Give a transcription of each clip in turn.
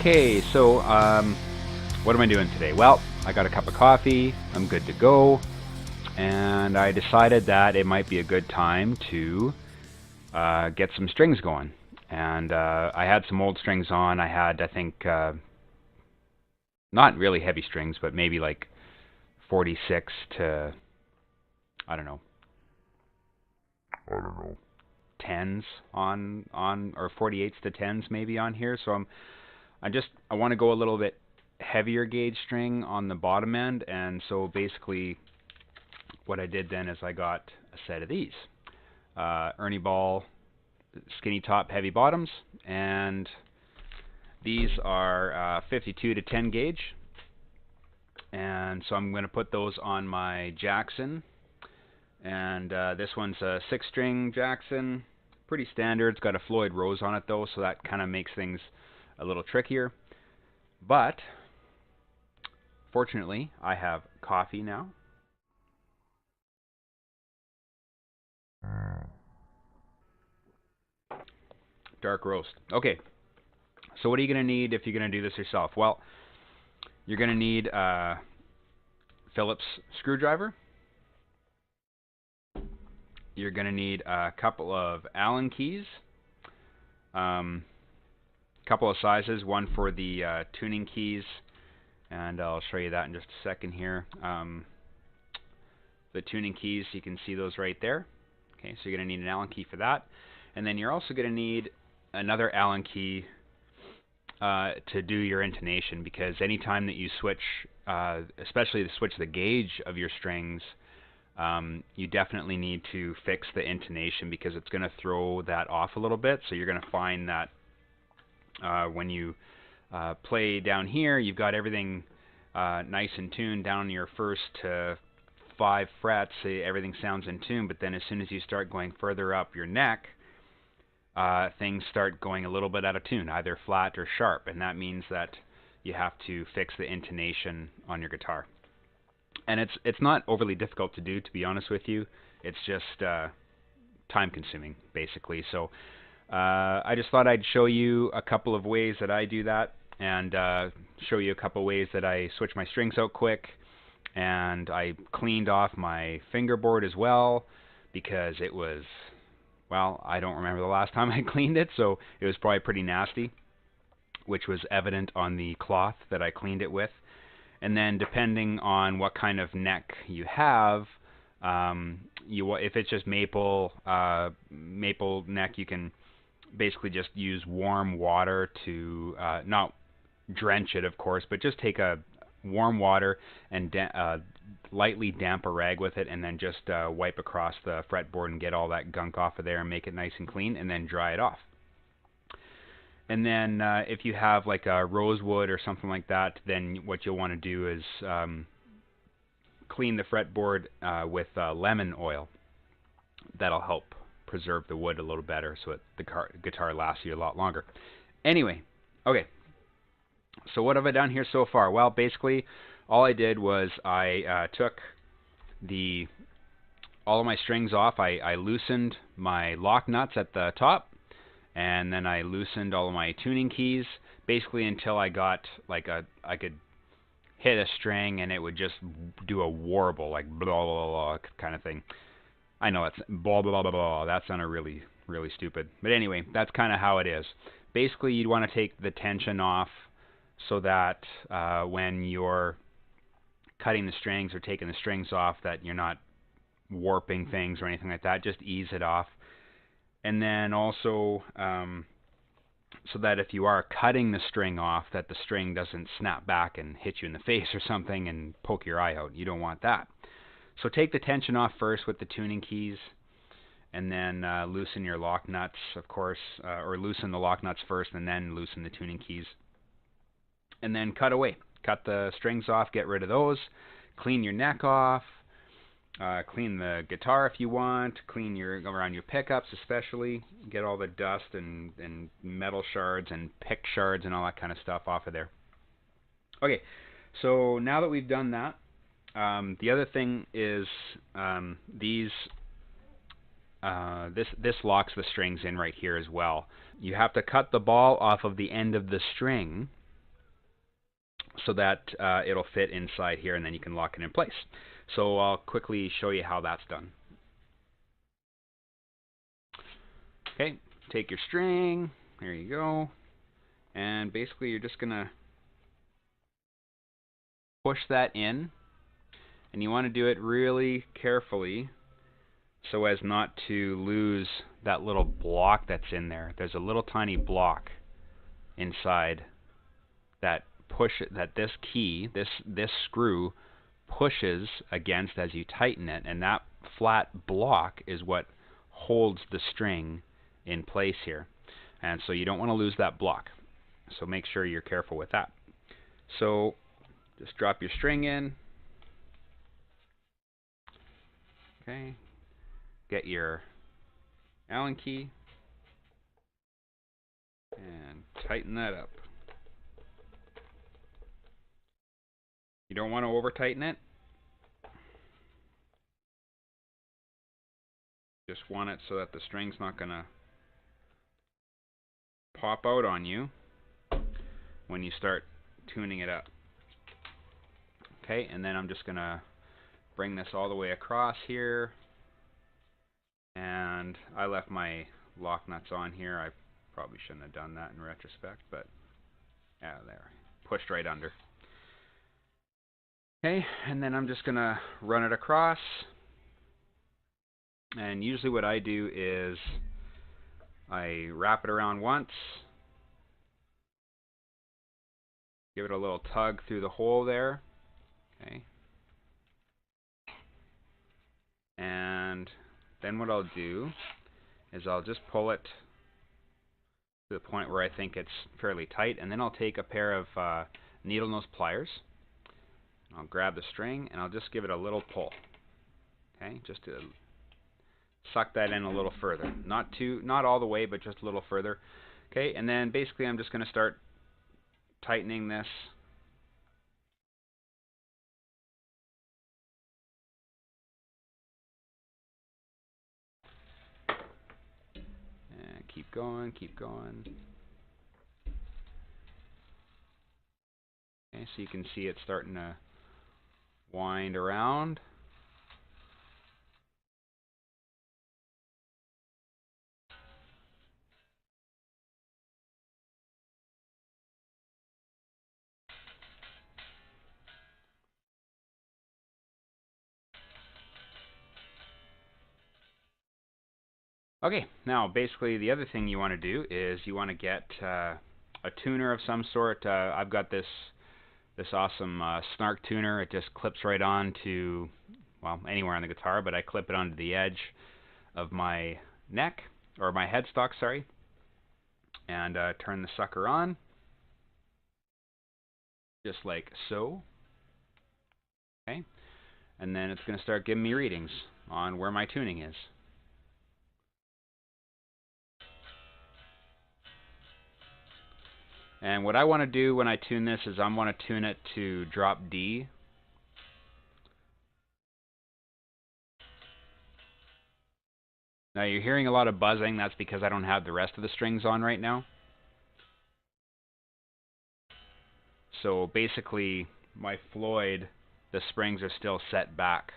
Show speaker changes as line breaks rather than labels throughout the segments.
Okay, so what am I doing today? Well, I got a cup of coffee, I'm good to go, and I decided that it might be a good time to get some strings going. And I had some old strings on. I had, I think, not really heavy strings, but maybe like 46 to, I don't know, 10s on or 48s to 10s maybe on here. So I want to go a little bit heavier gauge string on the bottom end, and so basically what I did then is I got a set of these Ernie Ball skinny top heavy bottoms, and these are 52 to 10 gauge, and so I'm going to put those on my Jackson. And this one's a 6-string Jackson, pretty standard. It's got a Floyd Rose on it though, so that kind of makes things a little trickier. But fortunately, I have coffee now. Dark roast. Okay, so what are you going to need if you're going to do this yourself? Well, you're going to need a Phillips screwdriver. You're going to need a couple of Allen keys, couple of sizes, one for the tuning keys, and I'll show you that in just a second here. The tuning keys, you can see those right there. Okay, so you're going to need an Allen key for that. And then you're also going to need another Allen key to do your intonation, because anytime that you switch, especially to switch the gauge of your strings, you definitely need to fix the intonation, because it's going to throw that off a little bit. So you're going to find that when you play down here, you've got everything nice and tuned down your first to 5 frets, everything sounds in tune, but then as soon as you start going further up your neck, things start going a little bit out of tune, either flat or sharp, and that means that you have to fix the intonation on your guitar. And it's not overly difficult to do, to be honest with you. It's just time consuming, basically. So I just thought I'd show you a couple of ways that I do that, and show you a couple of ways that I switch my strings out quick. And I cleaned off my fingerboard as well, because it was, well, I don't remember the last time I cleaned it, so it was probably pretty nasty, which was evident on the cloth that I cleaned it with. And then depending on what kind of neck you have, if it's just maple neck, you can basically just use warm water to not drench it, of course, but just take a warm water and lightly damp a rag with it, and then just wipe across the fretboard and get all that gunk off of there and make it nice and clean, and then dry it off. And then if you have like a rosewood or something like that, then what you'll want to do is clean the fretboard with lemon oil. That'll help preserve the wood a little better, so the guitar lasts you a lot longer. Anyway, okay. So what have I done here so far? Well, basically, all I did was I took all of my strings off. I loosened my lock nuts at the top, and then I loosened all of my tuning keys, basically until I got like I could hit a string and it would just do a warble, like blah blah blah kind of thing. I know that's blah blah blah blah. That sounded really really stupid, but anyway, that's kind of how it is. Basically, you'd want to take the tension off, so that when you're cutting the strings or taking the strings off, that you're not warping things or anything like that. Just ease it off. And then also, so that if you are cutting the string off, that the string doesn't snap back and hit you in the face or something and poke your eye out. You don't want that. So take the tension off first with the tuning keys, and then loosen your lock nuts, of course, or loosen the lock nuts first and then loosen the tuning keys. And then cut away. Cut the strings off, get rid of those, clean your neck off, clean the guitar if you want, go around your pickups especially, get all the dust and metal shards and pick shards and all that kind of stuff off of there. Okay, so now that we've done that, the other thing is this locks the strings in right here as well. You have to cut the ball off of the end of the string so that it'll fit inside here, and then you can lock it in place. So I'll quickly show you how that's done. Okay, take your string, there you go, and basically you're just going to push that in, and you want to do it really carefully so as not to lose that little block that's in there. There's a little tiny block inside that this key, this screw pushes against as you tighten it, and that flat block is what holds the string in place here. And so you don't want to lose that block. So make sure you're careful with that. So just drop your string in. Okay. Get your Allen key and tighten that up. You don't want to over tighten it. Just want it so that the string's not going to pop out on you when you start tuning it up. Okay, and then I'm just going to bring this all the way across here. And I left my lock nuts on here. I probably shouldn't have done that in retrospect, but yeah, there. Pushed right under. Okay, and then I'm just going to run it across. And usually what I do is I wrap it around once, give it a little tug through the hole there, okay, and then what I'll do is I'll just pull it to the point where I think it's fairly tight, and then I'll take a pair of needle nose pliers. I'll grab the string and I'll just give it a little pull, okay, just to suck that in a little further. Not all the way, but just a little further. Okay, and then basically I'm just going to start tightening this. And keep going, keep going. Okay, so you can see it's starting to wind around. Okay, now basically the other thing you want to do is you want to get a tuner of some sort. I've got this awesome snark tuner. It just clips right on to, well, anywhere on the guitar, but I clip it onto the edge of my neck, or my headstock, sorry, and turn the sucker on, just like so. Okay, and then it's going to start giving me readings on where my tuning is. And what I want to do when I tune this is I want to tune it to drop D. Now you're hearing a lot of buzzing. That's because I don't have the rest of the strings on right now. So basically my Floyd, the springs are still set back.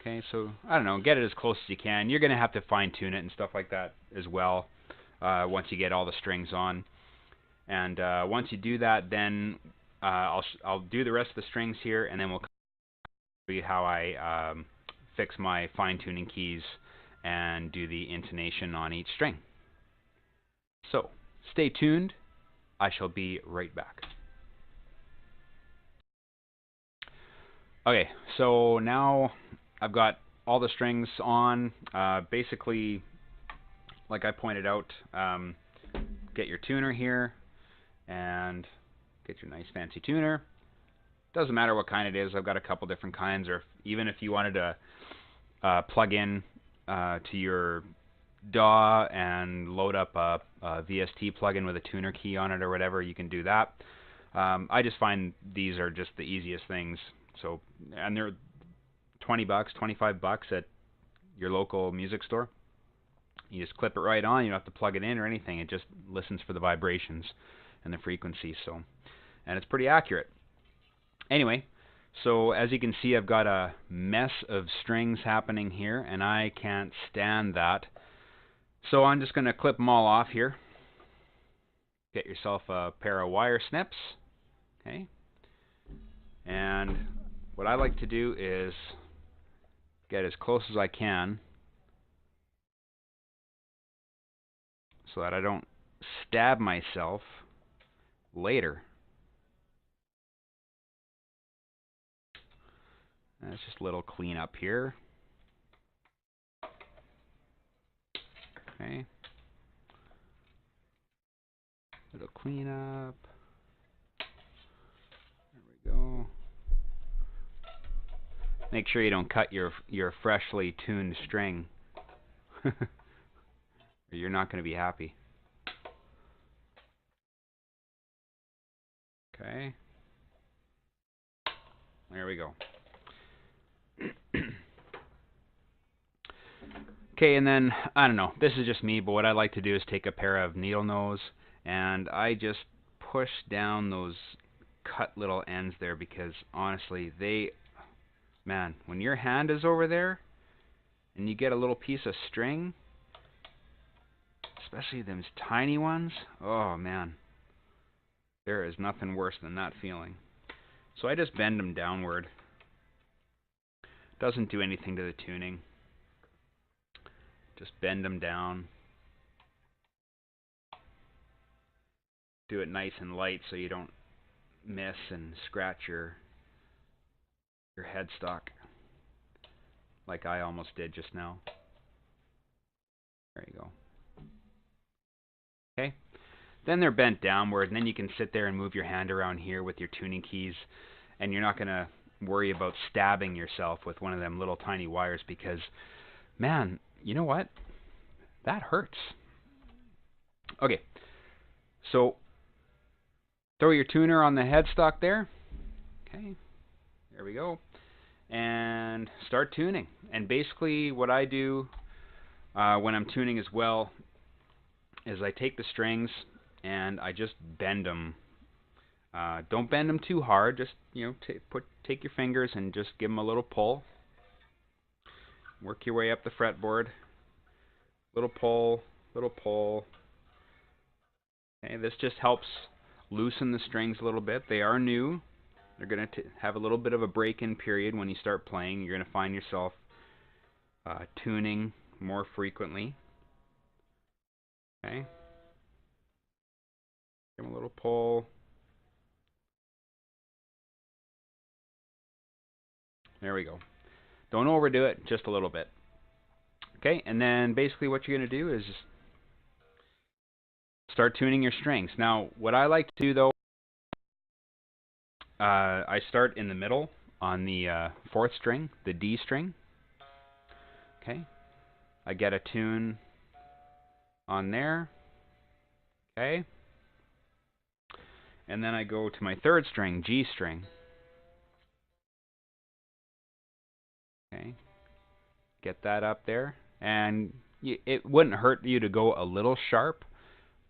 Okay, so I don't know, get it as close as you can. You're going to have to fine tune it and stuff like that as well once you get all the strings on. And once you do that, then I'll do the rest of the strings here, and then we'll show you how I fix my fine tuning keys and do the intonation on each string. So stay tuned. I shall be right back. Okay, so now I've got all the strings on. Basically, like I pointed out, get your tuner here and get your nice fancy tuner. Doesn't matter what kind it is. I've got a couple different kinds, or even if you wanted to plug in to your DAW and load up a VST plugin with a tuner key on it or whatever, you can do that. I just find these are just the easiest things. So, and they're $20, $25 at your local music store. You just clip it right on. You don't have to plug it in or anything. It just listens for the vibrations and the frequency. So, and it's pretty accurate. Anyway, so as you can see, I've got a mess of strings happening here, and I can't stand that. So I'm just going to clip them all off here. Get yourself a pair of wire snips. Okay. And what I like to do is get as close as I can so that I don't stab myself later. And it's just a little cleanup here. Okay. Little cleanup. There we go. Make sure you don't cut your freshly tuned string, or you're not going to be happy. Okay. There we go. Okay, and then, I don't know, this is just me, but what I like to do is take a pair of needle nose, and I just push down those cut little ends there, because honestly, man, when your hand is over there, and you get a little piece of string, especially those tiny ones, oh man, there is nothing worse than that feeling. So I just bend them downward. Doesn't do anything to the tuning. Just bend them down. Do it nice and light so you don't miss and scratch your headstock like I almost did just now. There you go. Okay. Then they're bent downward, and then you can sit there and move your hand around here with your tuning keys, and you're not going to worry about stabbing yourself with one of them little tiny wires, because, man, you know what? That hurts. Okay, so throw your tuner on the headstock there. Okay, there we go. And start tuning. And basically what I do when I'm tuning as well is I take the strings and I just bend them. Don't bend them too hard. Just, you know, take your fingers and just give them a little pull. Work your way up the fretboard. Little pull, little pull. Okay, this just helps loosen the strings a little bit. They are new. They're going to have a little bit of a break-in period when you start playing. You're going to find yourself tuning more frequently. Okay. Give them a little pull. There we go. Don't overdo it, just a little bit. Okay, and then basically what you're going to do is start tuning your strings. Now, what I like to do, though, I start in the middle on the 4th string, the D string. Okay, I get a tune on there. Okay, and then I go to my 3rd string, G string. Okay, get that up there, and it wouldn't hurt you to go a little sharp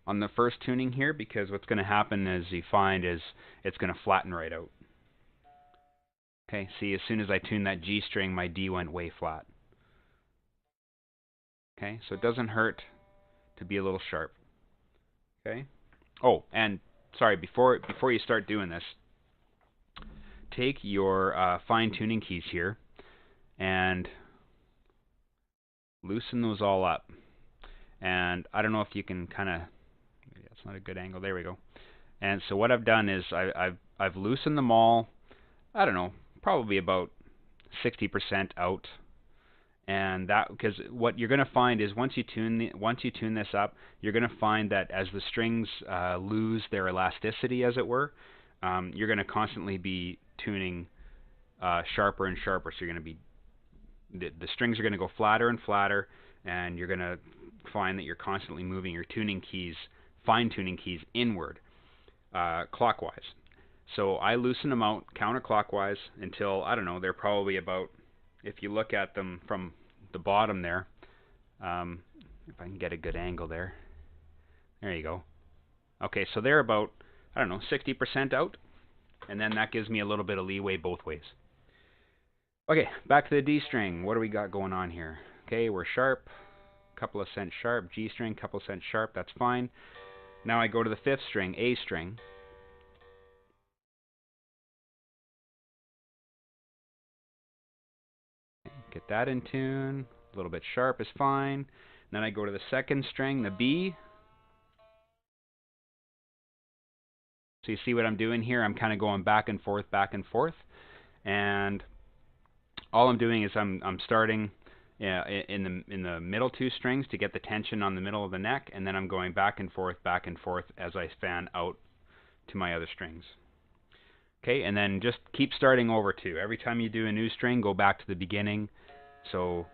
on the first tuning here, because what's going to happen is you find is it's going to flatten right out. Okay, see, as soon as I tuned that G string, my D went way flat. Okay, so it doesn't hurt to be a little sharp. Okay. Oh, and sorry, before you start doing this, take your fine tuning keys here and loosen those all up. And I don't know if you can kind of, maybe that's not a good angle. There we go. And so what I've done is I've loosened them all. I don't know, probably about 60% out. And that, because what you're going to find is once you tune this up, you're going to find that as the strings lose their elasticity, as it were, you're going to constantly be tuning sharper and sharper. So you're going to be the strings are going to go flatter and flatter, and you're going to find that you're constantly moving your tuning keys, fine tuning keys, inward, clockwise. So I loosen them out counterclockwise until, I don't know, they're probably about, if you look at them from the bottom there, If I can get a good angle there. There you go. Okay, so they're about, I don't know, 60% out. And then that gives me a little bit of leeway both ways. Okay, back to the D string. What do we got going on here? Okay, we're sharp, couple of cents sharp, G string, couple of cents sharp, that's fine. Now I go to the 5th string, A string. Get that in tune. A little bit sharp is fine. Then I go to the 2nd string, the B. So you see what I'm doing here? I'm kind of going back and forth, and all I'm doing is I'm starting in the middle 2 strings to get the tension on the middle of the neck, and then I'm going back and forth as I fan out to my other strings. Okay, and then just keep starting over too. Every time you do a new string, go back to the beginning. So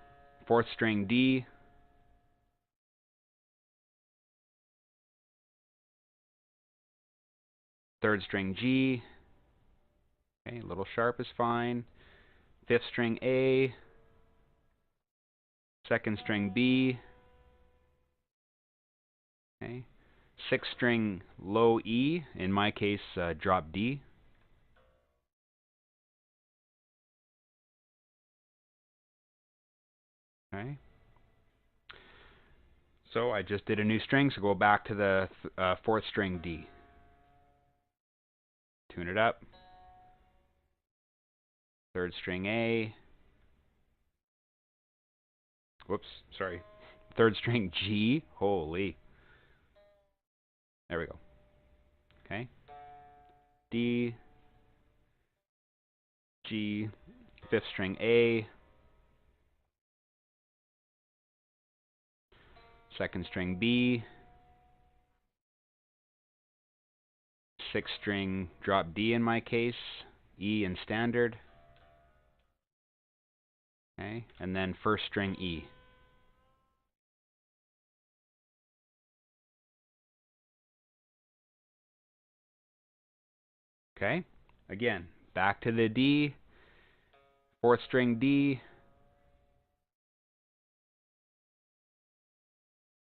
4th string D, 3rd string G, okay, a little sharp is fine. 5th string A, 2nd string B, okay, 6th string low E, in my case drop D. Okay. So I just did a new string, so go back to the 4th string D. Tune it up. 3rd string A. Whoops, sorry. 3rd string G. Holy. There we go. Okay. D, G, 5th string A, 2nd string B, 6th string drop D in my case, E in standard, okay, and then 1st string E. Okay, again, back to the D, 4th string D,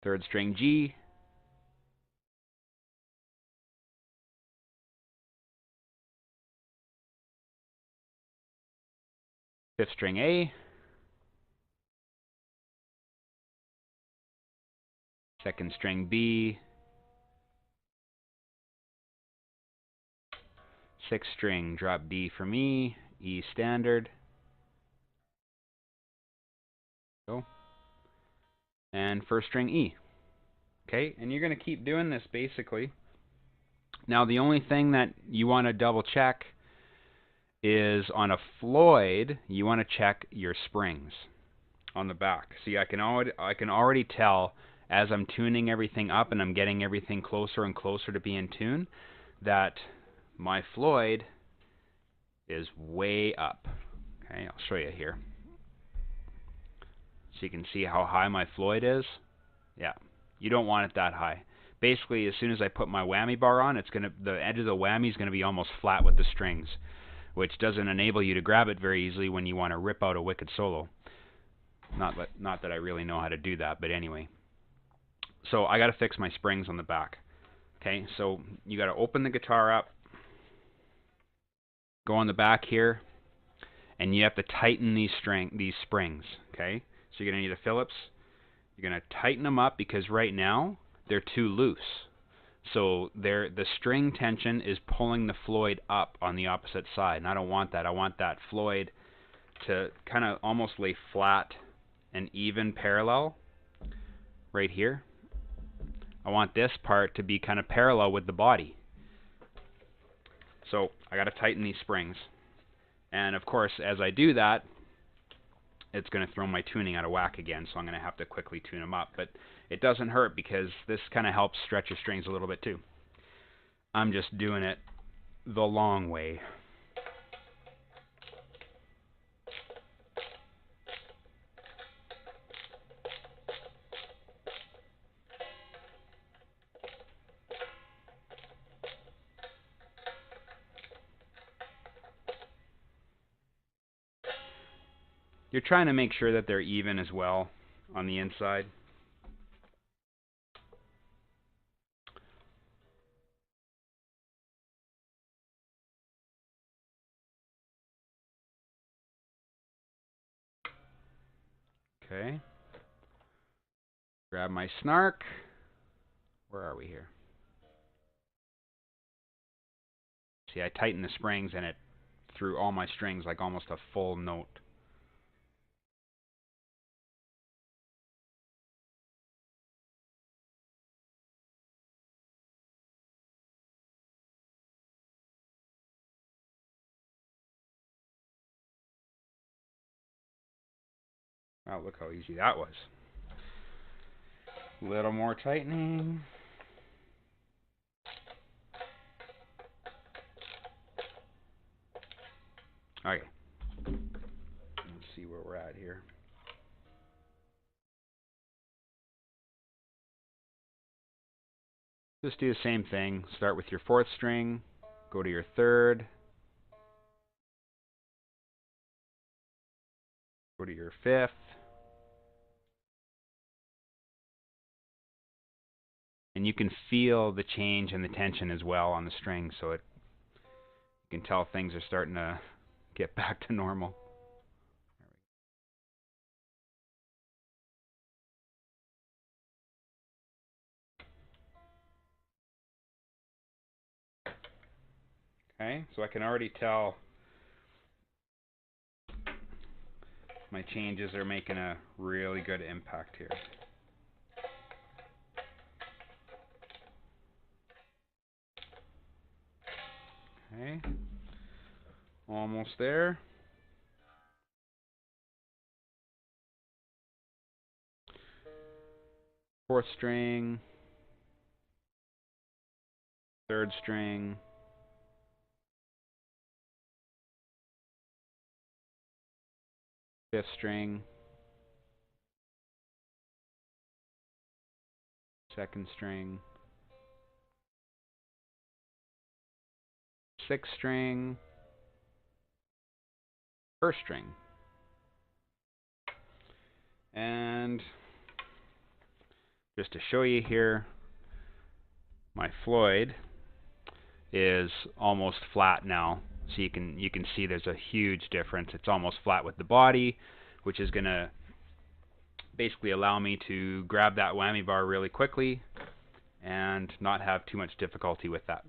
3rd string G, fifth string A, 2nd string B, 6th string drop D for me, E standard, go, and 1st string E. Okay, and you're going to keep doing this basically. Now the only thing that you want to double check is on a Floyd, you want to check your springs on the back. See, I can already tell as I'm tuning everything up and I'm getting everything closer and closer to be in tune that my Floyd is way up. Okay, I'll show you here. So you can see how high my Floyd is. Yeah, you don't want it that high. Basically, as soon as I put my whammy bar on, the edge of the whammy is going to be almost flat with the strings, which doesn't enable you to grab it very easily when you want to rip out a wicked solo. Not that I really know how to do that, but anyway. So I got to fix my springs on the back. Okay, so you got to open the guitar up, go on the back here, and you have to tighten these springs. Okay, so you're going to need a Phillips. You're going to tighten them up because right now they're too loose. So the string tension is pulling the Floyd up on the opposite side, and I don't want that. I want that Floyd to kind of almost lay flat and even parallel right here. I want this part to be kind of parallel with the body. So I got to tighten these springs. And of course, as I do that, it's going to throw my tuning out of whack again, so I'm going to have to quickly tune them up. But it doesn't hurt because this kind of helps stretch your strings a little bit too. I'm just doing it the long way. You're trying to make sure that they're even as well on the inside. Okay. Grab my snark. Where are we here? See, I tightened the springs and it threw all my strings like almost a full note. Wow, look how easy that was. A little more tightening. Okay. Let's see where we're at here. Just do the same thing. Start with your 4th string, go to your 3rd, go to your 5th, and you can feel the change and the tension as well on the string, so you can tell things are starting to get back to normal. Okay, so I can already tell my changes are making a really good impact here. Okay, almost there. Fourth string, 3rd string, 5th string, 2nd string, 6th string, 1st string. And just to show you here, my Floyd is almost flat now. So you can see there's a huge difference. It's almost flat with the body, which is going to basically allow me to grab that whammy bar really quickly and not have too much difficulty with that.